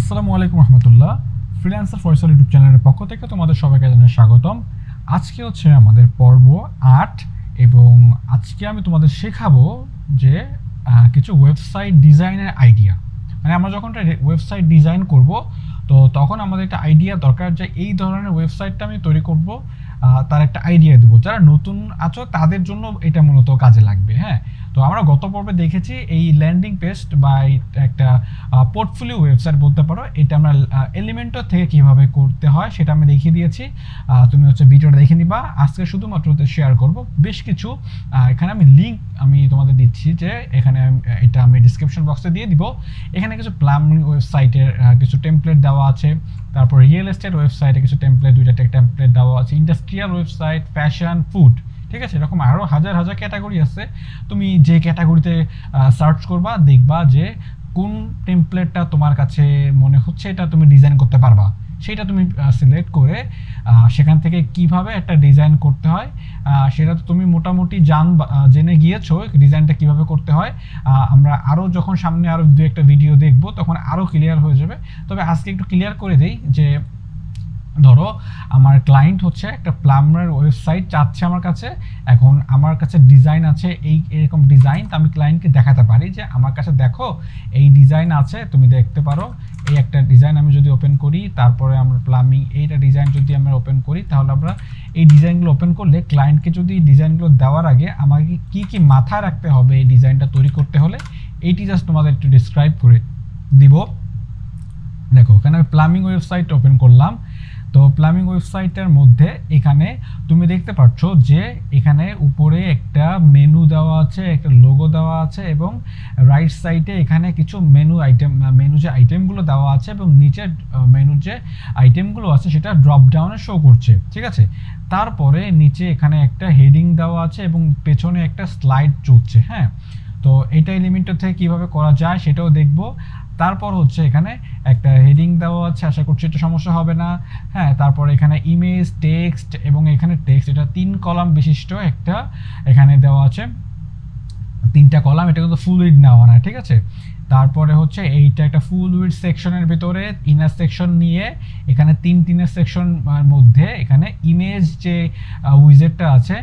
আসসালামু আলাইকুম রহমতুল্লাহ। Freelancer Faisal YouTube চ্যানেলের পক্ষ থেকে তোমাদের সবাইকে জানাই স্বাগতম। আজকে হচ্ছে আমাদের পর্ব 8 এবং আজকে আমি তোমাদের শেখাবো যে কিছু ওয়েবসাইট ডিজাইনের আইডিয়া। মানে আমরা যখন একটা ওয়েবসাইট ডিজাইন করব তো তখন আমাদের একটা আইডিয়া দরকার যে এই ধরনের ওয়েবসাইটটা আমি তৈরি করব, তার একটা আইডিয়া দেবো। যারা নতুন আছো তাদের জন্য এটা মূলত কাজে লাগবে। হ্যাঁ, তো আমরা গত পর্বে দেখেছি এই ল্যান্ডিং পেজ বা একটা পোর্টফোলিও ওয়েবসাইট বলতে পারো, এটা আমরা এলিমেন্টর থেকে কিভাবে করতে হয় সেটা আমি দেখিয়ে দিয়েছি। তুমি হচ্ছে ভিডিওটা দেখে নিবা। আজকে শুধুমাত্র শেয়ার করব বেশ কিছু। এখানে আমি লিঙ্ক তোমাদের দিচ্ছি, যে এখানে এটা আমি ডিসক্রিপশন বক্সে দিয়ে দিব। এখানে কিছু প্লাম্বিং ওয়েবসাইটের কিছু টেমপ্লেট দেওয়া আছে, তারপর রিয়েল এস্টেট ওয়েবসাইটে কিছু টেমপ্লেট, দুইটা টেমপ্লেট দেওয়া আছে, ইন্ডাস্ট্রিয়াল ওয়েবসাইট, ফ্যাশন, ফুড, ঠিক আছে। এরকম আরও হাজার হাজার ক্যাটাগরি আছে। তুমি যে ক্যাটাগরিতে সার্চ করবা দেখবা যে কোন টেমপ্লেটটা তোমার কাছে মনে হচ্ছে এটা তুমি ডিজাইন করতে পারবা, সেটা তুমি সিলেক্ট করে সেখান থেকে কিভাবে একটা ডিজাইন করতে হয় সেটা তো তুমি মোটামুটি জেনে গিয়েছো ডিজাইনটা কিভাবে করতে হয়। আমরা আরও যখন সামনে আরও দু একটা ভিডিও দেখবো তখন আরও ক্লিয়ার হয়ে যাবে। তবে আজকে একটু ক্লিয়ার করে দেই যে ধরো আমার ক্লায়েন্ট হচ্ছে একটা প্লাম্বারের ওয়েবসাইট চাচ্ছে আমার কাছে। এখন আমার কাছে ডিজাইন আছে, এরকম ডিজাইন আমি ক্লায়েন্টকে দেখাতে পারি যে আমার কাছে দেখো এই ডিজাইন আছে, তুমি দেখতে পারো। এই একটা ডিজাইন আমি যদি ওপেন করি, তারপরে আমরা প্লাম্বিং এইটা ডিজাইন যদি আমরা ওপেন করি, তাহলে আমরা এই ডিজাইনগুলো ওপেন করলে ক্লায়েন্টকে যদি ডিজাইনগুলো দেওয়ার আগে আমাকে কি কি মাথায় রাখতে হবে এই ডিজাইনটা তৈরি করতে হলে, এইটি জাস্ট তোমাদের একটু ডিসক্রাইব করে দিব। দেখো এখানে আমি প্লাম্বিং ওয়েবসাইট ওপেন করলাম। তো প্লাম্বিং ওয়েবসাইটের মধ্যে এখানে তুমি দেখতে পাচ্ছ যে এখানে উপরে একটা মেনু দেওয়া আছে, একটা লোগো দেওয়া আছে এবং রাইট সাইডে এখানে কিছু মেনু যে আইটেমগুলো দেওয়া আছে এবং নিচের মেনুর যে আইটেমগুলো আছে সেটা ড্রপ ডাউনে শো করছে, ঠিক আছে। তারপরে নিচে এখানে একটা হেডিং দেওয়া আছে এবং পেছনে একটা স্লাইড চলছে। হ্যাঁ, তো এটা এলিমেন্টর থেকে কিভাবে করা যায় সেটাও দেখব। তারপর হচ্ছে এখানে একটা হেডিং দেওয়া আছে, আশা করছি এটা সমস্যা হবে না। হ্যাঁ, তারপর এখানে ইমেজ, টেক্সট এবং এখানে টেক্সট, এটা 3 কলাম বিশিষ্ট একটা এখানে দেওয়া আছে, 3টা কলাম। এটা কিন্তু ফুল উইড নেওয়া না, ঠিক আছে। তারপরে হচ্ছে এইটা একটা ফুল উইড সেকশনের ভিতরে ইনার সেকশন নিয়ে এখানে 3 সেকশন মধ্যে এখানে ইমেজ যে উইজেটটা আছে,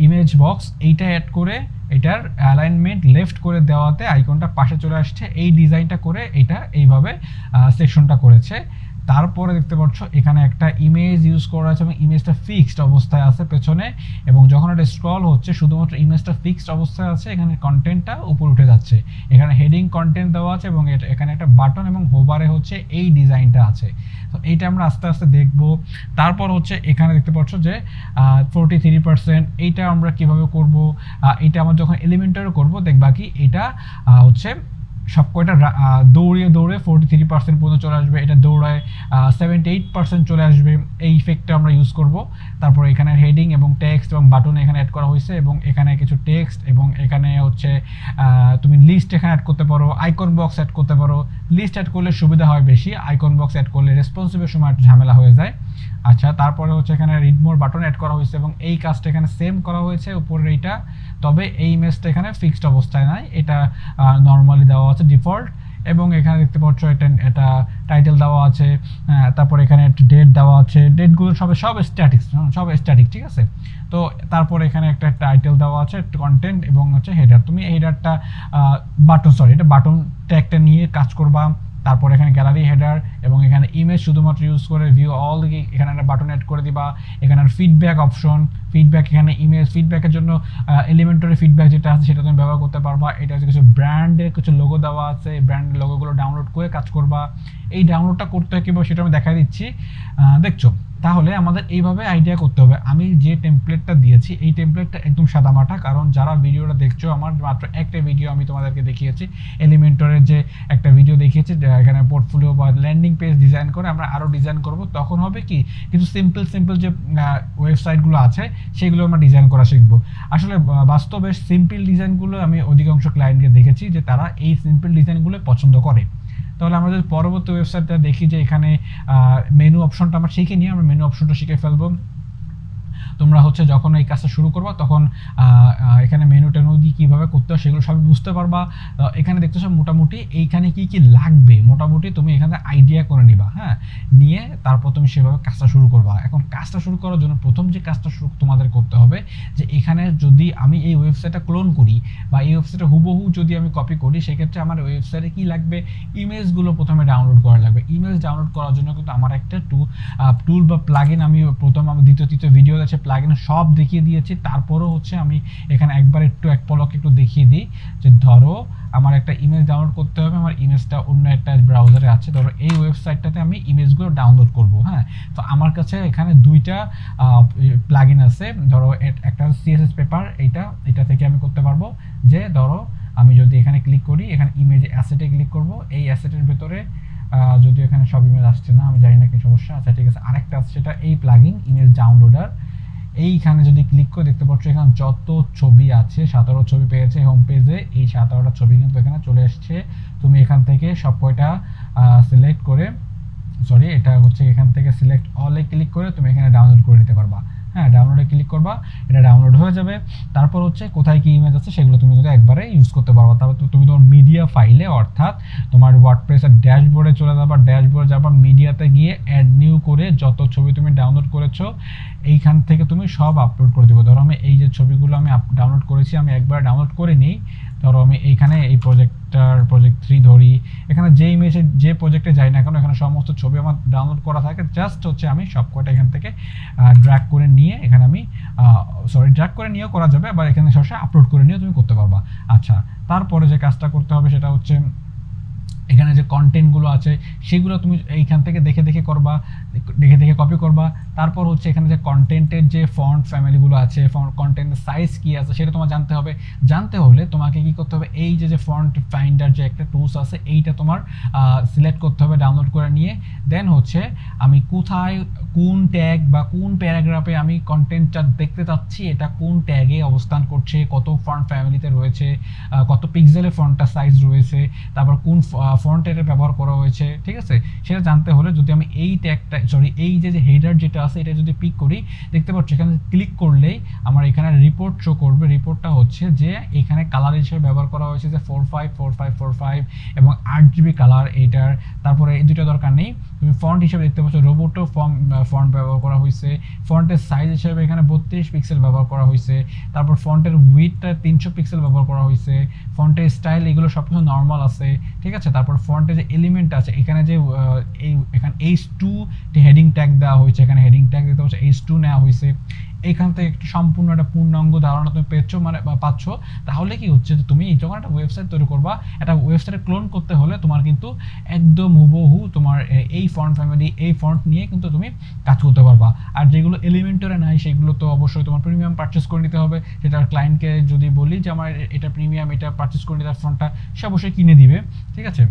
ইমেজ বক্স, এইটা অ্যাড করে এটার অ্যালাইনমেন্ট লেফট করে দেওয়াতে আইকনটা পাশে চলে আসছে। এই ডিজাইনটা করে এটা এইভাবে সেকশনটা করেছে। তারপরে দেখতে পাচ্ছ এখানে একটা ইমেজ ইউজ করা আছে এবং ইমেজটা ফিক্সড অবস্থায় আছে পেছনে, এবং যখন এটা স্ক্রল হচ্ছে শুধুমাত্র ইমেজটা ফিক্সড অবস্থায় আছে, এখানে কন্টেন্টটা উপরে উঠে যাচ্ছে। এখানে হেডিং কন্টেন্ট দেওয়া আছে এবং এখানে একটা বাটন এবং হোভারে হচ্ছে এই ডিজাইনটা আছে। তো এইটা আমরা আস্তে আস্তে দেখব। তারপর হচ্ছে এখানে দেখতে পাচ্ছ যে 43%, এইটা আমরা কিভাবে করব, এটা আমরা যখন এলিমেন্টারও করব দেখবা কি এটা হচ্ছে সব কয়টা দৌড়িয়ে 43% পর্যন্ত চলে আসবে, এটা দৌড়ায় 78% চলে আসবে। এই ইফেক্টটা আমরা ইউজ করব। তারপর এখানে হেডিং এবং টেক্সট এবং বাটন এখানে অ্যাড করা হয়েছে এবং এখানে কিছু টেক্সট এবং এখানে হচ্ছে তুমি লিস্ট এখানে অ্যাড করতে পারো, আইকন বক্স অ্যাড করতে পারো। লিস্ট অ্যাড করলে সুবিধা হয় বেশি, আইকন বক্স অ্যাড করলে রেসপন্সিভের সময় একটু ঝামেলা হয়ে যায়। আচ্ছা, তারপরে হচ্ছে এখানে রিড মোর বাটন অ্যাড করা হয়েছে এবং এই কাজটা এখানে সেম করা হয়েছে উপরের এইটা। তবে এই ইমেজটা এখানে ফিক্সড অবস্থায় নাই, এটা নর্মালি দেওয়া আছে ডিফল্ট। এবং এখানে দেখতে পাচ্ছ এটা টাইটেল দেওয়া আছে, তারপর এখানে একটা ডেট দেওয়া আছে। ডেটগুলো সব স্ট্যাটিক, ঠিক আছে। তো তারপর এখানে একটা টাইটেল দেওয়া আছে, কন্টেন্ট এবং হচ্ছে হেডার। তুমি হেডারটা এটা বাটন ট্যাগটা নিয়ে কাজ করবা। তারপর এখানে গ্যালারি হেডার এবং এখানে ইমেজ শুধুমাত্র ইউজ করে ভিউ অল, এখানে একটা বাটন অ্যাড করে দিবা। এখানে ফিডব্যাক অপশন, ফিডব্যাক এখানে ইমেজ ফিডব্যাকের জন্য এলিমেন্টারি ফিডব্যাক যেটা আছে সেটা তুমি ব্যবহার করতে পারবা। এটা হচ্ছে কিছু ব্র্যান্ডের কিছু লোগো দেওয়া আছে, ব্র্যান্ডের লোগোগুলো ডাউনলোড করে কাজ করবা। এই ডাউনলোডটা করতে হয় কীভাবে সেটা আমি দেখাই দিচ্ছি, দেখছো। তাহলে আমাদের এইভাবে আইডিয়া করতে হবে। আমি যে টেমপ্লেটটা দিয়েছি এই টেমপ্লেটটা একদম সাদামাটা, কারণ যারা ভিডিওটা দেখছো, আমার মাত্র একটা ভিডিও আমি তোমাদেরকে দেখিয়েছি, এলিমেন্টরের যে একটা ভিডিও দেখিয়েছি এখানে পোর্টফোলিও বা ল্যান্ডিং পেজ ডিজাইন করে আমরা আরও ডিজাইন করব। তখন হবে কি কিছু সিম্পল যে ওয়েবসাইটগুলো আছে সেগুলো আমরা ডিজাইন করা শিখবো। আসলে বাস্তবে সিম্পল ডিজাইনগুলো আমি অধিকাংশ ক্লায়েন্টকে দেখেছি যে তারা এই সিম্পল ডিজাইনগুলো পছন্দ করে। তাহলে আমরা যদি পরবর্তী ওয়েবসাইটটা দেখি যে এখানে মেনু অপশনটা আমরা শিখে নিয়ে আমরা মেনু অপশনটা শিখে ফেলবো। তোমরা হচ্ছে যখন এই কাজটা শুরু করবা তখন এখানে মেনু টেনু দিয়ে কীভাবে করতে হয় সেগুলো সবই বুঝতে পারবা। এখানে দেখতেছো মোটামুটি এইখানে কি কি লাগবে মোটামুটি তুমি এখানে আইডিয়া করে নিবা, হ্যাঁ, নিয়ে তারপর তুমি সেভাবে কাজটা শুরু করবা। এখন কাজটা শুরু করার জন্য প্রথম যে কাজটা তোমাদের করতে হবে যে এখানে যদি আমি এই ওয়েবসাইটটা ক্লোন করি বা এই ওয়েবসাইটে হুবহু যদি আমি কপি করি, সেক্ষেত্রে আমার ওয়েবসাইটে কি লাগবে, ইমেজগুলো প্রথমে ডাউনলোড করা লাগবে। ইমেজ ডাউনলোড করার জন্য কিন্তু আমার একটা টুল বা প্লাগইন আমি প্রথম আমার দ্বিতীয় তৃতীয় ভিডিও আছে প্লাগইন সব দেখিয়ে দিয়েছি। তারপরও হচ্ছে আমি এখানে একবার এক পলকে একটু দেখিয়ে দিই যে ধরো আমার একটা ইমেজ ডাউনলোড করতে হবে, আমার ইমেজটা অন্য একটা ব্রাউজারে আছে, ধরো এই ওয়েবসাইটটাতে আমি ইমেজগুলো ডাউনলোড করব, হ্যাঁ। তো আমার কাছে এখানে দুইটা প্লাগইন আছে, ধরো একটা সিএসএস পেপার, এটা থেকে আমি করতে পারবো যে ধরো আমি যদি এখানে ক্লিক করি, এখানে ইমেজ অ্যাসেটে ক্লিক করব, এই অ্যাসেটের ভেতরে যদিও এখানে সব ইমেজ আসছে না, আমি জানি না কি সমস্যা। আচ্ছা ঠিক আছে, আরেকটা আছে সেটা এই প্লাগইন ইমেজ ডাউনলোডার। এইখানে যদি ক্লিক করে দেখতে পাচ্ছ এখানে যত ছবি আছে 17 ছবি পেয়েছে হোম পেজে, এই 17টা ছবি কিন্তু এখানে চলে এসছে। তুমি এখান থেকে সব কয়টা সিলেক্ট করে এটা হচ্ছে এখান থেকে সিলেক্ট অলে ক্লিক করে তুমি এখানে ডাউনলোড করে নিতে পারবা, হ্যাঁ। ডাউনলোডে ক্লিক করবা, এটা ডাউনলোড হয়ে যাবে। তারপর হচ্ছে কোথায় কি ইমেজ আছে সেগুলো তুমি কিন্তু একবারে ইউজ করতে পারবা। তারপর তুমি তোমার মিডিয়া ফাইলে অর্থাৎ তোমার ওয়ার্ডপ্রেসের ড্যাশবোর্ডে চলে যাবা, ড্যাশবোর্ডে যাবা, মিডিয়াতে গিয়ে অ্যাড নিউ করে যত ছবি তুমি ডাউনলোড করেছো এইখান থেকে তুমি সব আপলোড করে দেবো। ধরো আমি এই যে ছবিগুলো আমি ডাউনলোড করেছি, আমি একবার ডাউনলোড করে নিই। ধরো আমি এইখানে এই প্রজেক্ট 3 ধরি, এখানে যে ইমেজে যে প্রজেক্টে যাই না কেন এখানে সমস্ত ছবি আমার ডাউনলোড করা থাকে। জাস্ট হচ্ছে আমি সব কয়টা এখান থেকে ড্র্যাগ করে নিয়ে এখানে আমি ড্র্যাগ করে নিয়েও করা যাবে, আবার এখানে সরাসরি আপলোড করে নিয়েও তুমি করতে পারবা। আচ্ছা, তারপরে যে কাজটা করতে হবে সেটা হচ্ছে এখানে যে কন্টেন্টগুলো আছে সেগুলো তুমি এইখান থেকে দেখে দেখে করবা, দেখে দেখে কপি করবা। তারপর হচ্ছে এখানে যে কন্টেন্টের যে ফন্ট ফ্যামিলিগুলো আছে, কন্টেন্টের সাইজ কী আছে সেটা তোমার জানতে হবে। জানতে হলে তোমাকে কি করতে হবে, এই যে ফন্ট ফাইন্ডার যে একটা টুলস আছে এইটা তোমার সিলেক্ট করতে হবে ডাউনলোড করে নিয়ে। দেন হচ্ছে আমি কোথায় কোন ট্যাগ বা কোন প্যারাগ্রাফে আমি কন্টেন্টটা দেখতে চাচ্ছি, এটা কোন ট্যাগে অবস্থান করছে, কত ফন্ট ফ্যামিলিতে রয়েছে, কত পিক্সেলের ফন্টটা সাইজ রয়েছে, তারপর কোন ফন্ট এটা ব্যবহার করা হয়েছে, ঠিক আছে। সেটা জানতে হলে যদি আমি এই ট্যাগটা এই যে হেডার যেটা আছে এটা যদি পিক করি, দেখতে পাচ্ছ এখানে ক্লিক করলেই আমার এখানে রিপোর্ট শো করবে। রিপোর্টটা হচ্ছে যে এখানে কালার হিসেবে ব্যবহার করা হয়েছে যে 454545 এবং 8GB কালার এইটার। তারপরে এই দুটো দরকার নেই। তুমি ফন্ট হিসেবে দেখতে পাচ্ছ রোবোটো ফন্ট ব্যবহার করা হয়েছে। ফন্টের সাইজ হিসেবে এখানে 32 পিক্সেল ব্যবহার করা হয়েছে। তারপর ফন্টের উইডথটা 300 পিক্সেল ব্যবহার করা হয়েছে। ফন্টের স্টাইল এগুলো সব কিছু নর্মাল আছে, ঠিক আছে। তারপর ফন্টে যে এলিমেন্ট আছে এখানে যে এখানে H2 হেডিং ট্যাগ দেওয়া হয়েছে, এখানে হেডিং ট্যাগ দিতে হচ্ছে H2 নেওয়া হয়েছে। এখান থেকে একটু সম্পূর্ণ একটা পূর্ণাঙ্গ ধারণা তুমি পাচ্ছ। তাহলে কি হচ্ছে যে তুমি যখন একটা ওয়েবসাইট তৈরি করবা, একটা ওয়েবসাইটে ক্লোন করতে হলে তোমার কিন্তু একদম হুবহু তোমার এই ফন্ট ফ্যামিলি এই ফন্ট নিয়ে কিন্তু তুমি কাজ করতে পারবা। আর যেগুলো এলিমেন্টরে নাই সেগুলো তো অবশ্যই তোমার প্রিমিয়াম পারচেস করে নিতে হবে। সেটা ক্লায়েন্টকে যদি বলি যে আমার এটা প্রিমিয়াম, এটা পারচেস করে নিতে ফন্টটা, সে অবশ্যই কিনে দিবে, ঠিক আছে।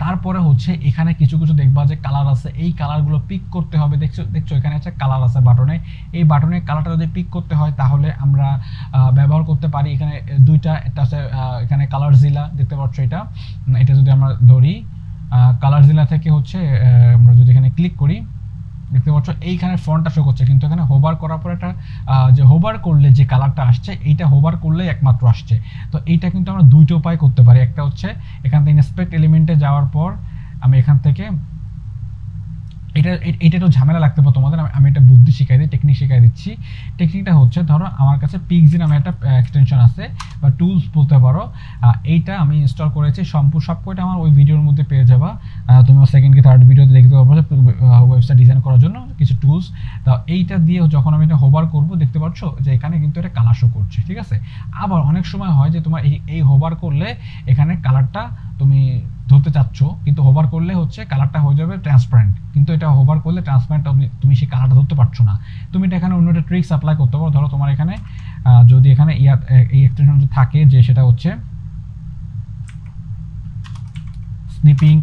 তারপরে হচ্ছে এখানে কিছু কিছু দেখবা যে কালার আছে, এই কালারগুলো পিক করতে হবে। দেখছো এখানে একটা কালার আছে বাটনে, এই বাটনের কালারটা যদি পিক করতে হয় তাহলে আমরা ব্যবহার করতে পারি এখানে দুইটা। একটা আছে এখানে কালার জিলা, দেখতে পাচ্ছ এটা যদি আমরা ধরি কালার জিলা থেকে হচ্ছে আমরা যদি এখানে ক্লিক করি, দেখতে পাচ্ছ এইখানে ফন্টটা শো করছে, কিন্তু এখানে হোভার করার পর একটা যে হোভার করলে যে কালারটা আসছে এইটা হোভার করলেই একমাত্র আসছে। তো এইটা কিন্তু আমরা দুইটা উপায় করতে পারি। একটা হচ্ছে এখান থেকে ইন্সপেক্ট এলিমেন্টে যাওয়ার পর আমি এখান থেকে এটা একটু ঝামেলা লাগতে পারে তোমাদের, আমি একটা বুদ্ধি শিখাই দিই, টেকনিক শিখাই দিচ্ছি। টেকনিকটা হচ্ছে ধরো আমার কাছে পিক্সি নামে একটা এক্সটেনশন আছে বা টুলস বলতে পারো, এইটা আমি ইনস্টল করেছি। সব কয়টা আমার ওই ভিডিওর মধ্যে পেয়ে যাবা, তুমি সেকেন্ড কি থার্ড ভিডিওতে দেখতে পাবো ওয়েবসাইট ডিজাইন করার জন্য কিছু টুলস। তা এইটা দিয়ে যখন আমি এটা হোভার করব, দেখতে পাচ্ছ যে এখানে কিন্তু এটা কালার শো করছে, ঠিক আছে। আবার অনেক সময় হয় যে তোমার এই হোভার করলে এখানে কালারটা তুমি ধরতে চাচ্ছ, কিন্তু হোভার করলে হচ্ছে কালারটা হয়ে যাবে ট্রান্সপারেন্ট, কিন্তু এটা হোভার করলে ট্রান্সপারেন্ট তুমি সেই কালারটা ধরতে পারছো না। তুমি এটা এখানে অন্য একটা ট্রিক্স অ্যাপ্লাই করতে পারো। ধরো তোমার এখানে যদি এখানে এই এক্সটেনশন থাকে যে সেটা হচ্ছে স্নিপিং,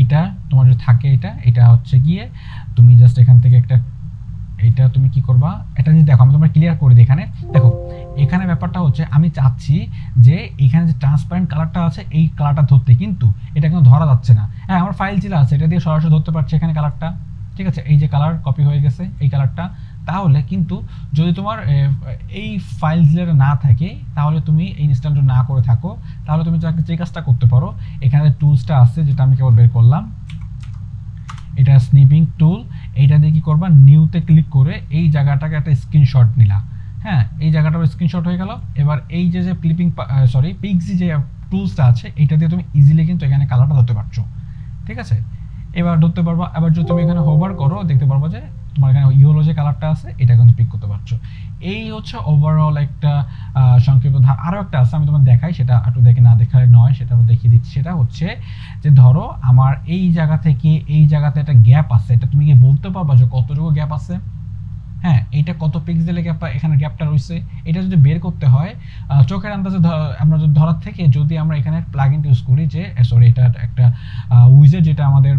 এটা তোমার যদি থাকে এটা হচ্ছে গিয়ে তুমি জাস্ট এখান থেকে একটা এটা তুমি কি করবা, এটা যদি দেখো আমি তোমার ক্লিয়ার করে দিই। এখানে দেখো এখানে ব্যাপারটা হচ্ছে আমি চাচ্ছি যে এখানে যে ট্রান্সপারেন্ট কালারটা আছে এই কালারটা ধরতে, কিন্তু এটা কিন্তু ধরা যাচ্ছে না। হ্যাঁ, আমার ফাইল ছিল আছে, এটা দিয়ে সরাসরি ধরতে পারছি এখানে কালারটা, ঠিক আছে। এই যে কালার কপি হয়ে গেছে এই কালারটা, তাহলে কিন্তু যদি তোমার এই ফাইলগুলো না থাকে, তাহলে তুমি ইনস্টলটা না করে থাকো, তাহলে তুমি যে কাজটা করতে পারো, এখানে টুলসটা আছে যেটা আমি কেবল বের করলাম, এটা স্নিপিং টুল। এইটা দিয়ে কি করবা, নিউতে ক্লিক করে এই জায়গাটাকে একটা স্ক্রিনশট নিলা। হ্যাঁ, এই জায়গাটা স্ক্রিনশট হয়ে গেল। এবার এই যে পিক্সি যে টুলসটা আছে, এটা দিয়ে তুমি ইজিলি কিন্তু এখানে কালারটা ধরতে পারছো। ঠিক আছে, এবার ধরতে পারবা। আবার যদি তুমি এখানে হোভার করো, দেখতে পারবা যে তোমার এখানে ইয়েলো যে কালারটা আছে এটা কিন্তু পিক করতে পারছো। এই হচ্ছে ওভারঅল একটা সংক্ষিপ্ত আরও একটা আছে, আমি তোমার দেখাই, সেটা একটু দেখে না দেখালে নয়, সেটা আমি দেখিয়ে দিচ্ছি। সেটা হচ্ছে যে ধরো আমার এই জায়গা থেকে এই জায়গাতে একটা গ্যাপ আছে, এটা তুমি কি বলতে পারবা যে কতটুকু গ্যাপ আছে? হ্যাঁ, এইটা কত পিক্সেলে গ্যাপ, এখানে গ্যাপটা রয়েছে, এটা যদি বের করতে হয় চোখের আন্দাজে আমরা যদি ধরার থেকে যদি আমরা এখানে প্লাগইন ইউজ করি, যে এটা একটা উইজেট যেটা আমাদের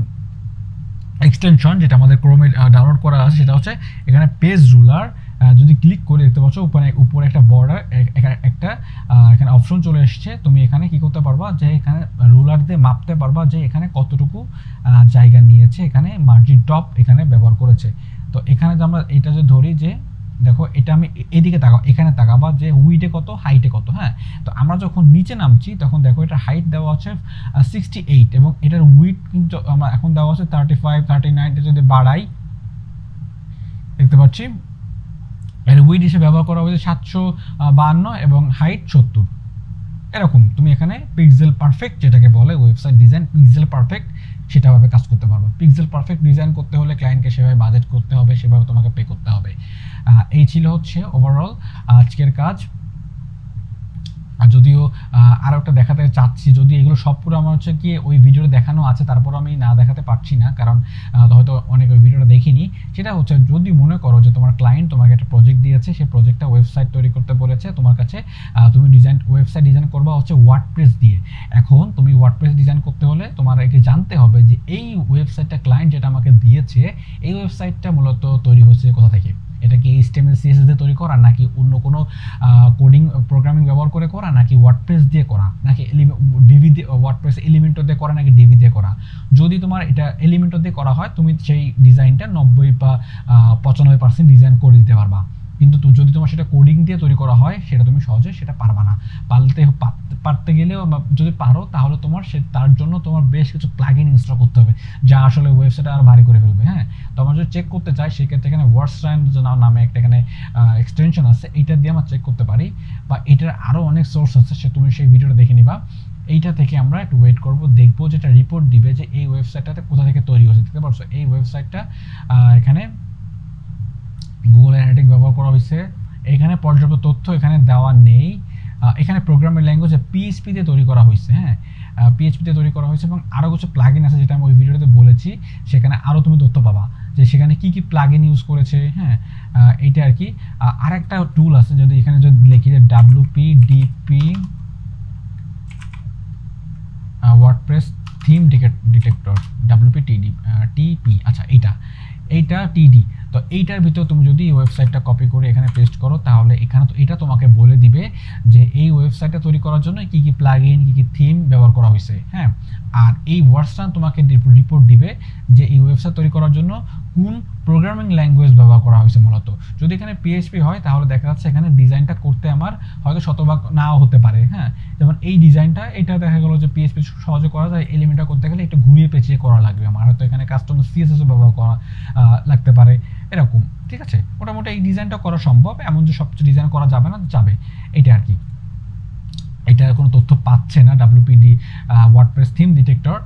এক্সটেনশন যেটা আমাদের ক্রোমে ডাউনলোড করা আছে, সেটা হচ্ছে এখানে পেজ রুলার। যদি ক্লিক করে দেখতে পাচ্ছ উপরে একটা বর্ডার, একটা এখানে অপশন চলে এসছে। তুমি এখানে কি করতে পারবা, যে এখানে রুলার দিয়ে মাপতে পারবা যে এখানে কতটুকু জায়গা নিয়েছে, এখানে মার্জিন টপ এখানে ব্যবহার করেছে। তো এখানে যে আমরা এটা যে ধরি, যে দেখো এটা আমি এদিকে তাকাও, এখানে তাকাবা যে উইডে কত, হাইটে কত। হ্যাঁ, তো আমরা যখন নিচে নামছি তখন দেখো এটা হাইট দেওয়া আছে 68 এবং এটার উইড কিন্তু আমরা এখন দেওয়া আছে 35, 39। এটা যদি বাড়াই, দেখতে পাচ্ছি এর উইড হিসেবে ব্যবহার করা হয়েছে 752 এবং হাইট 70। এরকম তুমি এখানে পিক্সেল পারফেক্ট যেটাকে বলে ওয়েবসাইট ডিজাইন পিক্সেল পারফেক্ট, সেটাভাবে কাজ করতে পারবে। পিক্সেল পারফেক্ট ডিজাইন করতে হলে ক্লায়েন্টকে সেভাবে বাজেট করতে হবে, সেভাবে তোমাকে পে করতে হবে। এই ছিল হচ্ছে ওভারঅল আজকের কাজ। আর যদিও আরও একটা দেখাতে চাচ্ছি, যদি এগুলো সব পুরো আমার হচ্ছে কি ওই ভিডিওতে দেখানো আছে, তারপর আমি না দেখাতে পারছি না, কারণ হয়তো অনেক ওই ভিডিওটা দেখিনি। সেটা হচ্ছে যদি মনে করো যে তোমার ক্লায়েন্ট তোমাকে একটা প্রজেক্ট দিয়েছে, সেই প্রজেক্টটা ওয়েবসাইট তৈরি করতে বলেছে তোমার কাছে, তুমি ওয়েবসাইট ডিজাইন করবা হচ্ছে ওয়ার্ডপ্রেস দিয়ে। এখন তুমি ওয়ার্ডপ্রেস ডিজাইন করতে হলে তোমার একে জানতে হবে যে এই ওয়েবসাইটটা ক্লায়েন্ট যেটা আমাকে দিয়েছে, এই ওয়েবসাইটটা মূলত তৈরি হচ্ছে কোথা থেকে। এটা কি HTML CSS দিয়ে তৈরি করা, নাকি অন্য কোনো কোডিং প্রোগ্রামিং ব্যবহার করে করা, নাকি ওয়ার্ডপ্রেস দিয়ে করা, নাকি ডিভি দিয়ে ওয়ার্ডপ্রেস এলিমেন্টর দিয়ে করা, নাকি ডিভি দিয়ে করা। যদি তোমার এটা এলিমেন্টর দিয়ে করা হয়, তুমি সেই ডিজাইনটা 90 বা 95% ডিজাইন করে দিতে পারবা। কিন্তু যদি তোমার সেটা কোডিং দিয়ে তৈরি করা হয়, সেটা তুমি সহজে সেটা পারবা না। পারতে গেলেও যদি পারো, তাহলে তোমার তার জন্য তোমার বেশ কিছু প্লাগইন ইনস্টল করতে হবে, যা আসলে ওয়েবসাইট আর ভারী করে ফেলবে। হ্যাঁ, তো আমরা যদি চেক করতে চাই, সেক্ষেত্রে এখানে ওয়ার্ডস্ট্যান্ড নামে একটা এখানে এক্সটেনশন আছে, এইটা দিয়ে আমরা চেক করতে পারি, বা এটার আরও অনেক সোর্স আছে, সে তুমি সেই ভিডিওটা দেখে নিবা। এইটা থেকে আমরা একটু ওয়েট করবো, দেখবো যেটা রিপোর্ট দিবে যে এই ওয়েবসাইটটাতে কোথা থেকে তৈরি হয়েছে। দেখতে পাচ্ছ এই ওয়েবসাইটটা এখানে গুগল অ্যানালিটিক্স ব্যবহার করা হয়েছে। এখানে পর্যাপ্ত তথ্য এখানে দেওয়া নেই। এখানে প্রোগ্রামিং ল্যাঙ্গুয়েজ PHP দিয়ে তৈরি করা হয়েছে। হ্যাঁ, PHP দিয়ে তৈরি করা হয়েছে এবং আরও কিছু প্লাগইন আছে, যেটা আমি ওই ভিডিওতে বলেছি। সেখানে আরও তুমি তথ্য পাবা যে সেখানে কি কি প্লাগইন ইউজ করেছে। হ্যাঁ, এইটা আর কি। আরেকটা টুল আছে, যদি এখানে যদি লিখি যে WPDP WordPress theme detector, WPTP। আচ্ছা, এইটা TD। তো এইটার ভিতর তুমি যদি ওয়েবসাইটটা কপি করে এখানে পেস্ট করো, তাহলে এখানে তো এটা তোমাকে বলে দিবে যে এই ওয়েবসাইটটা তৈরি করার জন্য কি কি প্লাগইন, কি কি থিম ব্যবহার করা হয়েছে। হ্যাঁ, আর এই ওয়ার্ডস্ট্যান্ড তোমাকে রিপোর্ট দিবে যে এই ওয়েবসাইট তৈরি করার জন্য কোন প্রোগ্রামিং ল্যাঙ্গুয়েজ ব্যবহার করা হয়েছে মূলত। যদি এখানে PHP হয়, তাহলে দেখা যাচ্ছে এখানে ডিজাইনটা করতে আমার হয়তো শতভাগ নাও হতে পারে। হ্যাঁ, যেমন এই ডিজাইনটা, এটা দেখা গেলো যে PHP সহজে করা যায়, এলিমেন্টটা করতে গেলে একটু ঘুরিয়ে পেঁচিয়ে করা লাগবে আমার, হয়তো এখানে কাস্টমার CSS ব্যবহার করা লাগতে পারে, এরকম। ঠিক আছে, মোটামুটি এই ডিজাইনটা করা সম্ভব, এমন যে সবকিছু ডিজাইন করা যাবে না, যাবে, এটা আর কি। এটা কোনো তথ্য পাচ্ছে না WPD ওয়ার্ডপ্রেস থিম ডিটেক্টর।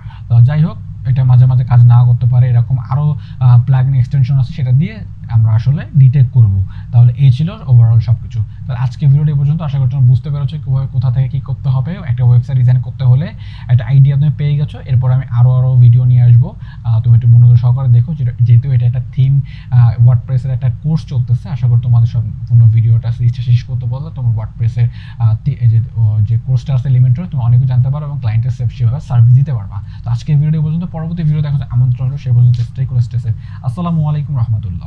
যাই হোক, এটা মাঝে মাঝে কাজ না করতে পারে, এরকম আরও প্লাগইন এক্সটেনশন আছে, সেটা দিয়ে আমরা আসলে ডিটেক্ট করব। তাহলে এই ছিল ওভারঅল সব কিছু। তাহলে আজকে ভিডিওটি পর্যন্ত, আশা করি তোমরা বুঝতে পেরেছো কীভাবে কোথা থেকে কী করতে হবে। একটা ওয়েবসাইট ডিজাইন করতে হলে একটা আইডিয়া তুমি পেয়ে গেছো। এরপর আমি আরও ভিডিও নিয়ে আসবো, তুমি একটু মনোযোগ সহকারে দেখো, যেহেতু এটা একটা থিম ওয়ার্ডপ্রেসের একটা কোর্স চলতেছে। আশা করি তোমাদের সম্পূর্ণ ভিডিওটা সিরিজটা শেষ করতে বললে তোমার ওয়ার্ডপ্রেসের যে কোর্সটা আছে এলিমেন্টর, তুমি অনেকে জানতে পারো এবং ক্লায়েন্টের সেভাবে সার্ভিস দিতে পারবা। তো আজকের ভিডিও পর্যন্ত, পরবর্তী ভিডিও দেখার আমন্ত্রণ হলো। সে পর্যন্ত স্টে করে স্টে সেফ। আসসালামু আলাইকুম রহমতুল্লাহ।